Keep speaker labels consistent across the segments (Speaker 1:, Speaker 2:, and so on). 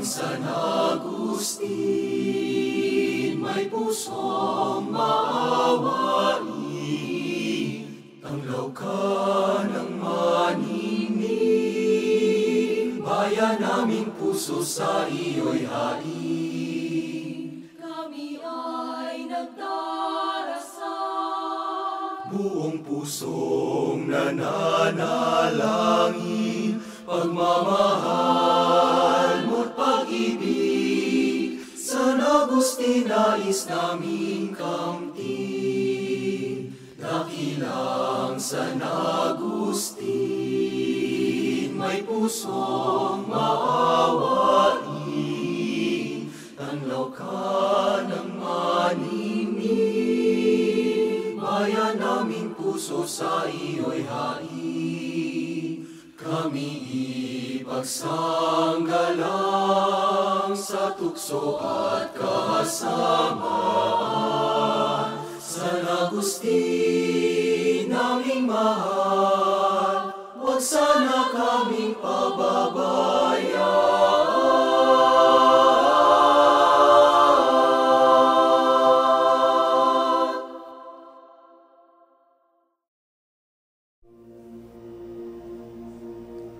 Speaker 1: San Agustin, may pusong maawain, tanglaw ka ng maningning, bayan naming puso sa iyo'y hain.
Speaker 2: Kami ay nagdarasal,
Speaker 1: Buong pusong nananalangin, pagmamahal mo't pag-ibig, San Agustin nais naming kamtin. Dakilang San Agustin, may pusong maawain, tanglaw ka ng maningning, bayan naming puso sa iyo'y hain. Kami ipagsanggalang sa tukso at kasamaan, San Agustin naming mahal, huwag sana kaming pababayaan.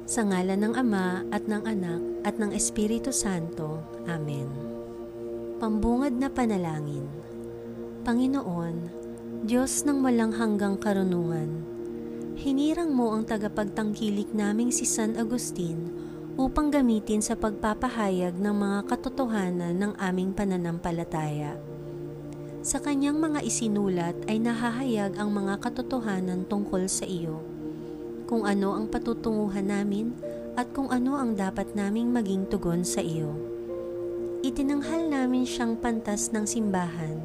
Speaker 3: Sa ngalan ng Ama at ng Anak at ng Espiritu Santo. Amen. Pambungad na panalangin. Panginoon, Diyos ng walang hanggang karunungan, hinirang mo ang tagapagtangkilik naming si San Agustin upang gamitin sa pagpapahayag ng mga katotohanan ng aming pananampalataya. Sa kanyang mga isinulat ay nahahayag ang mga katotohanan tungkol sa iyo, kung ano ang patutunguhan namin at kung ano ang dapat naming maging tugon sa iyo. Itinanghal namin siyang pantas ng simbahan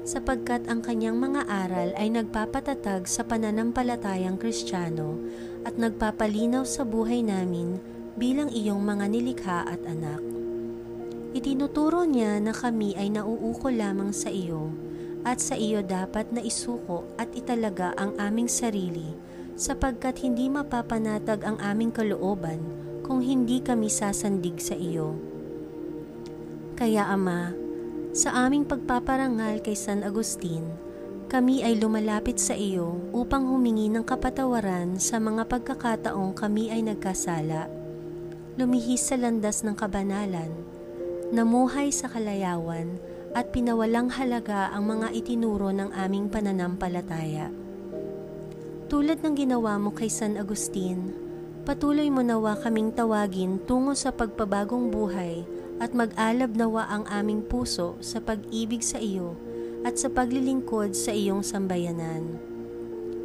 Speaker 3: sapagkat ang kanyang mga aral ay nagpapatatag sa pananampalatayang Kristiyano at nagpapalinaw sa buhay namin bilang iyong mga nilikha at anak. Itinuturo niya na kami ay nauukol lamang sa iyo at sa iyo dapat na isuko at italaga ang aming sarili sapagkat hindi mapapanatag ang aming kalooban kung hindi kami sasandig sa iyo. Kaya Ama, sa aming pagpaparangal kay San Agustin, kami ay lumalapit sa iyo upang humingi ng kapatawaran sa mga pagkakataong kami ay nagkasala, lumihis sa landas ng kabanalan, namuhay sa kalayawan at pinawalang halaga ang mga itinuro ng aming pananampalataya. Tulad ng ginawa mo kay San Agustin, patuloy mo nawa kaming tawagin tungo sa pagpabagong buhay at mag-alab nawa ang aming puso sa pag-ibig sa iyo at sa paglilingkod sa iyong sambayanan.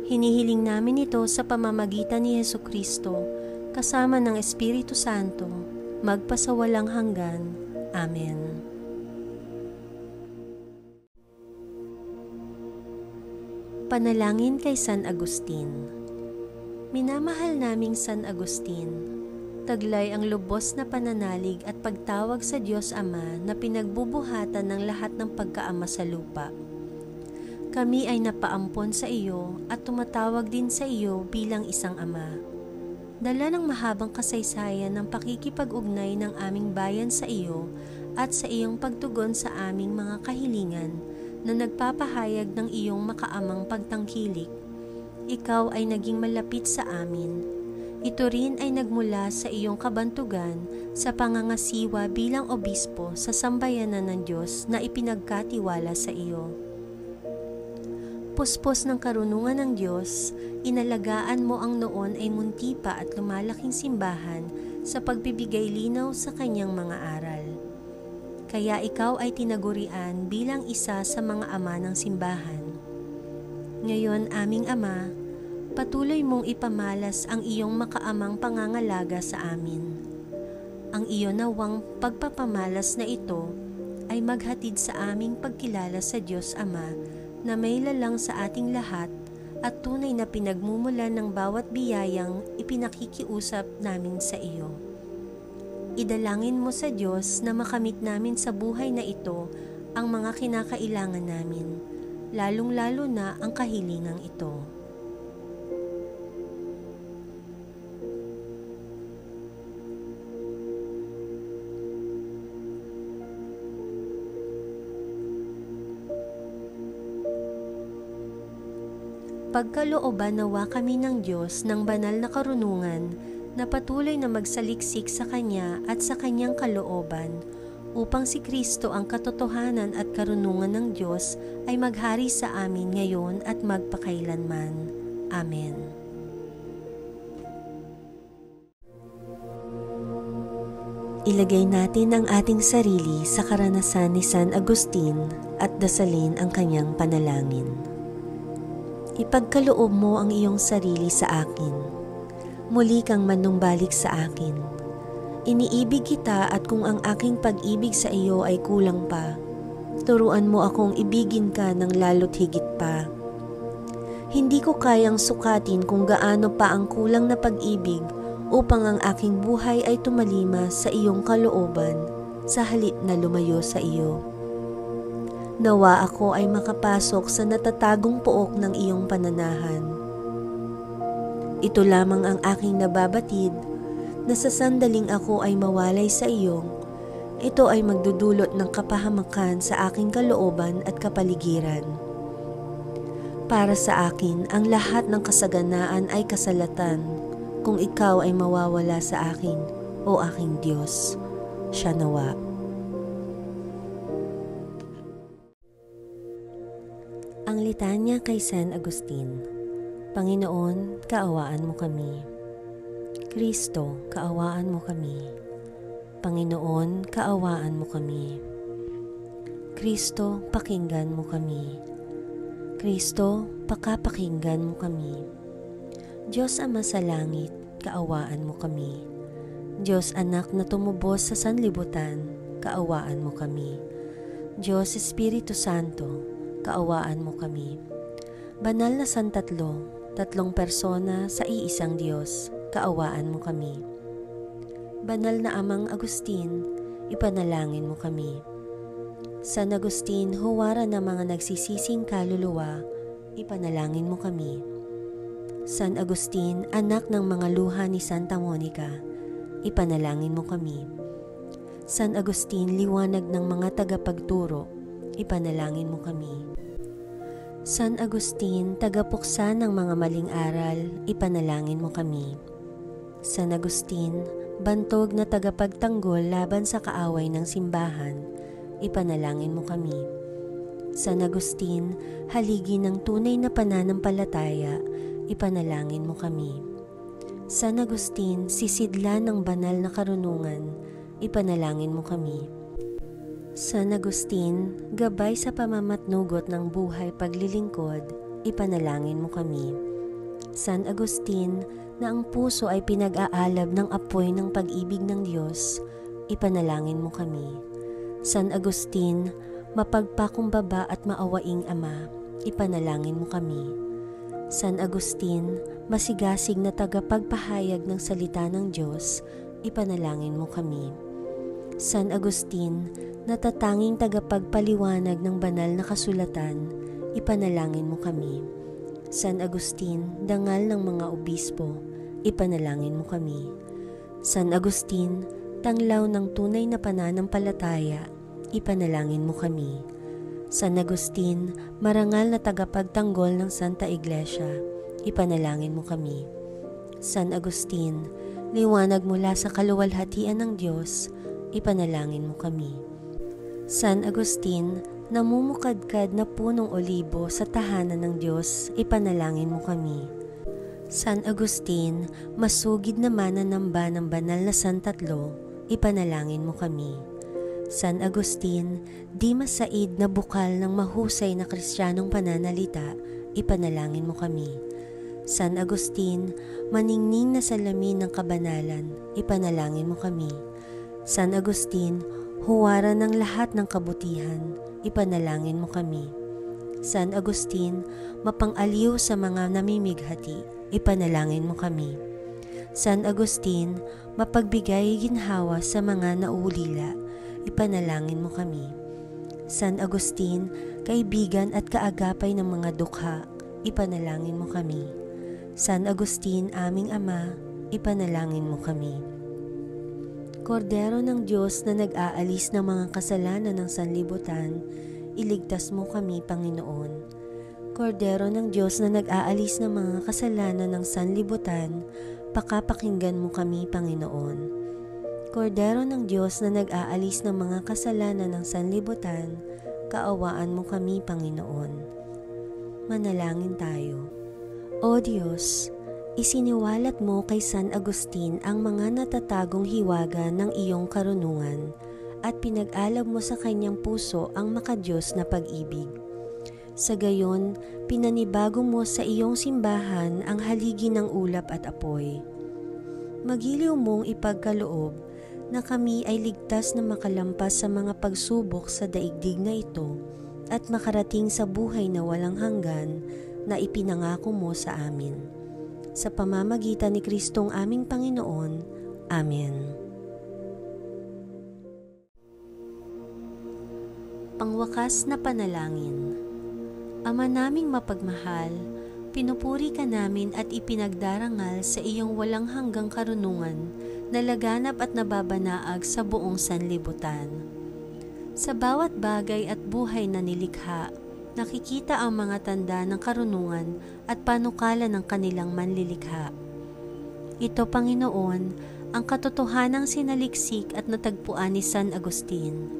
Speaker 3: Hinihiling namin ito sa pamamagitan ni Jesucristo, kasama ng Espiritu Santo, magpasawalang hanggan. Amen. Panalangin kay San Agustin. Minamahal naming San Agustin, taglay ang lubos na pananalig at pagtawag sa Diyos Ama na pinagbubuhatan ng lahat ng pagkaama sa lupa. Kami ay napaampon sa iyo at tumatawag din sa iyo bilang isang ama. Dala ng mahabang kasaysayan ng pakikipag-ugnay ng aming bayan sa iyo at sa iyong pagtugon sa aming mga kahilingan na nagpapahayag ng iyong makaamang pagtangkilik, ikaw ay naging malapit sa amin. Ito rin ay nagmula sa iyong kabantugan sa pangangasiwa bilang obispo sa sambayanan ng Diyos na ipinagkatiwala sa iyo. Puspos ng karunungan ng Diyos, inalagaan mo ang noon ay munti pa at lumalaking simbahan sa pagbibigay linaw sa kanyang mga aral. Kaya ikaw ay tinagurian bilang isa sa mga ama ng simbahan. Ngayon, aming Ama, patuloy mong ipamalas ang iyong makaamang pangangalaga sa amin. Ang iyo nawang pagpapamalas na ito ay maghatid sa aming pagkilala sa Diyos Ama na may lalang sa ating lahat at tunay na pinagmumulan ng bawat biyayang ipinakikiusap namin sa iyo. Idalangin mo sa Diyos na makamit namin sa buhay na ito ang mga kinakailangan namin, lalong-lalo na ang kahilingang ito. Pagkalooban nawa kami ng Diyos ng banal na karunungan na patuloy na magsaliksik sa Kanya at sa Kanyang kalooban, upang si Kristo ang katotohanan at karunungan ng Diyos ay maghari sa amin ngayon at magpakailanman. Amen. Ilagay natin ang ating sarili sa karanasan ni San Agustin at dasalin ang kanyang panalangin. Ipagkaloob mo ang iyong sarili sa akin. Muli kang manumbalik sa akin. Iniibig kita at kung ang aking pag-ibig sa iyo ay kulang pa, turuan mo akong ibigin ka ng lalo't higit pa. Hindi ko kayang sukatin kung gaano pa ang kulang na pag-ibig upang ang aking buhay ay tumalima sa iyong kalooban sa halip na lumayo sa iyo. Nawa ako ay makapasok sa natatagong pook ng iyong pananahan. Ito lamang ang aking nababatid, na sa sandaling ako ay mawalay sa iyo, ito ay magdudulot ng kapahamakan sa aking kalooban at kapaligiran. Para sa akin, ang lahat ng kasaganaan ay kasalatan kung ikaw ay mawawala sa akin, o aking Diyos. Siya nawa. Ang litanya kay San Agustin. Panginoon, kaawaan mo kami. Kristo, kaawaan mo kami. Panginoon, kaawaan mo kami. Kristo, pakinggan mo kami. Kristo, pakapakinggan mo kami. Diyos Ama sa langit, kaawaan mo kami. Diyos Anak na tumubos sa sanlibutan, kaawaan mo kami. Diyos Espiritu Santo, kaawaan mo kami. Banal na Santatlo, tatlong persona sa iisang Diyos, kaawaan mo kami. Banal na Amang Agustin, ipanalangin mo kami. San Agustin, huwara ng mga nagsisising kaluluwa, ipanalangin mo kami. San Agustin, anak ng mga luha ni Santa Monica, ipanalangin mo kami. San Agustin, liwanag ng mga tagapagturo, ipanalangin mo kami. San Agustin, tagapuksa ng mga maling aral, ipanalangin mo kami. San Agustin, bantog na tagapagtanggol laban sa kaaway ng simbahan, ipanalangin mo kami. San Agustin, haligi ng tunay na pananampalataya, ipanalangin mo kami. San Agustin, sisidla ng banal na karunungan, ipanalangin mo kami. San Agustin, gabay sa pamamatnugot ng buhay paglilingkod, ipanalangin mo kami. San Agustin, na ang puso ay pinag-aalab ng apoy ng pag-ibig ng Diyos, ipanalangin mo kami. San Agustin, mapagpakumbaba at maawaing Ama, ipanalangin mo kami. San Agustin, masigasig na tagapagpahayag ng salita ng Diyos, ipanalangin mo kami. San Agustin, natatanging tagapagpaliwanag ng banal na kasulatan, ipanalangin mo kami. San Agustin, dangal ng mga obispo, ipanalangin mo kami. San Agustin, tanglaw ng tunay na pananampalataya, ipanalangin mo kami. San Agustin, marangal na tagapagtanggol ng Santa Iglesia, ipanalangin mo kami. San Agustin, liwanag mula sa kaluwalhatian ng Diyos, ipanalangin mo kami. San Agustin, namumukadkad na punong olibo sa tahanan ng Diyos, ipanalangin mo kami. San Agustin, masugid na mananamba ng banal na Santatlo, ipanalangin mo kami. San Agustin, di masaid na bukal ng mahusay na Kristiyanong pananalita, ipanalangin mo kami. San Agustin, maningning na salamin ng kabanalan, ipanalangin mo kami. San Agustin, huwara ng lahat ng kabutihan, ipanalangin mo kami. San Agustin, mapang-aliw sa mga namimighati, ipanalangin mo kami. San Agustin, mapagbigay ginhawa sa mga nauulila, ipanalangin mo kami. San Agustin, kaibigan at kaagapay ng mga dukha, ipanalangin mo kami. San Agustin, aming Ama, ipanalangin mo kami. Kordero ng Diyos na nag-aalis ng mga kasalanan ng sanlibutan, iligtas mo kami, Panginoon. Kordero ng Diyos na nag-aalis ng mga kasalanan ng sanlibutan, pakapakinggan mo kami, Panginoon. Kordero ng Diyos na nag-aalis ng mga kasalanan ng sanlibutan, kaawaan mo kami, Panginoon. Manalangin tayo. O Diyos, isiniwalat mo kay San Agustin ang mga natatagong hiwaga ng iyong karunungan at pinag-alab mo sa kanyang puso ang makadiyos na pag-ibig. Sa gayon, pinanibago mo sa iyong simbahan ang haligi ng ulap at apoy. Magiliw mong ipagkaloob na kami ay ligtas na makalampas sa mga pagsubok sa daigdig na ito at makarating sa buhay na walang hanggan na ipinangako mo sa amin. Sa pamamagitan ni Kristong aming Panginoon. Amen. Pangwakas na panalangin. Ama naming mapagmahal, pinupuri ka namin at ipinagdarangal sa iyong walang hanggang karunungan na laganap at nababanaag sa buong sanlibutan. Sa bawat bagay at buhay na nilikha, nakikita ang mga tanda ng karunungan at panukala ng kanilang manlilikha. Ito, Panginoon, ang katotohanang sinaliksik at natagpuan ni San Agustin.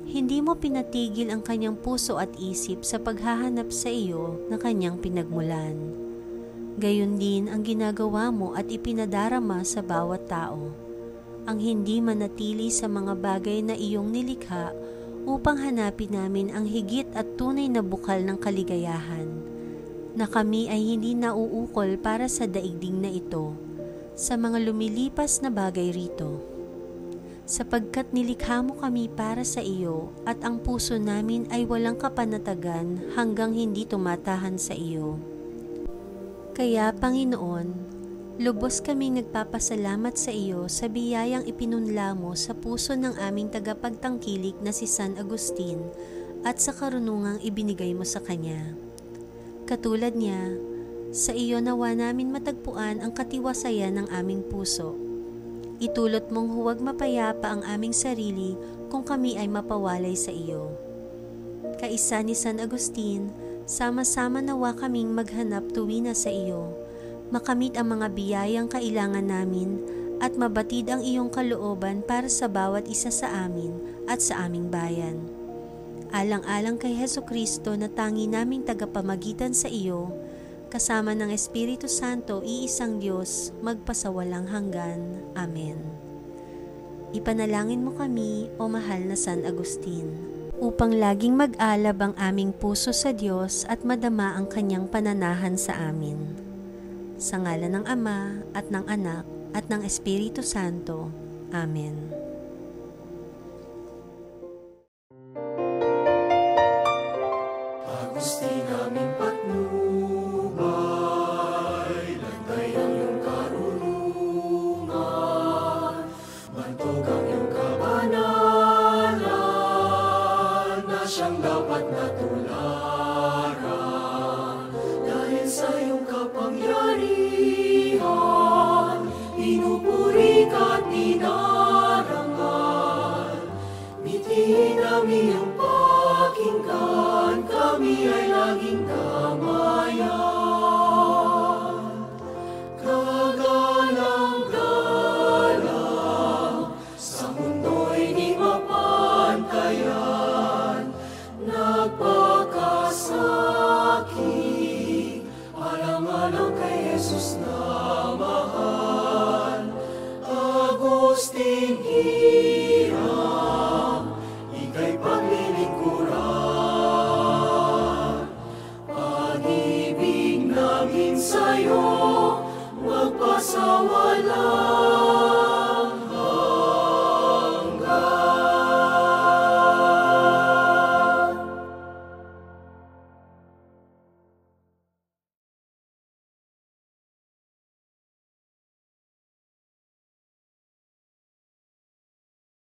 Speaker 3: Hindi mo pinatigil ang kanyang puso at isip sa paghahanap sa iyo na kanyang pinagmulan. Gayon din ang ginagawa mo at ipinadarama sa bawat tao, ang hindi manatili sa mga bagay na iyong nilikha upang hanapin namin ang higit at tunay na bukal ng kaligayahan, na kami ay hindi nauukol para sa daigdig na ito, sa mga lumilipas na bagay rito. Sapagkat nilikha mo kami para sa iyo at ang puso namin ay walang kapanatagan hanggang hindi tumatahan sa iyo. Kaya, Panginoon, lubos kaming nagpapasalamat sa iyo sa biyayang ipinunla mo sa puso ng aming tagapagtangkilik na si San Agustin at sa karunungang ibinigay mo sa kanya. Katulad niya, sa iyo nawa namin matagpuan ang katiwasayan ng aming puso. Itulot mong huwag mapayapa ang aming sarili kung kami ay mapawalay sa iyo. Kaisa ni San Agustin, sama-sama nawa kaming maghanap tuwina sa iyo, makamit ang mga biyayang kailangan namin at mabatid ang iyong kalooban para sa bawat isa sa amin at sa aming bayan. Alang-alang kay Hesukristo na tangi naming tagapamagitan sa iyo, kasama ng Espiritu Santo, iisang Diyos, magpasawalang hanggan. Amen. Ipanalangin mo kami, o mahal na San Agustin, upang laging mag-alab ang aming puso sa Diyos at madama ang kanyang pananahan sa amin. Sa ngalan ng Ama, at ng Anak, at ng Espiritu Santo. Amen.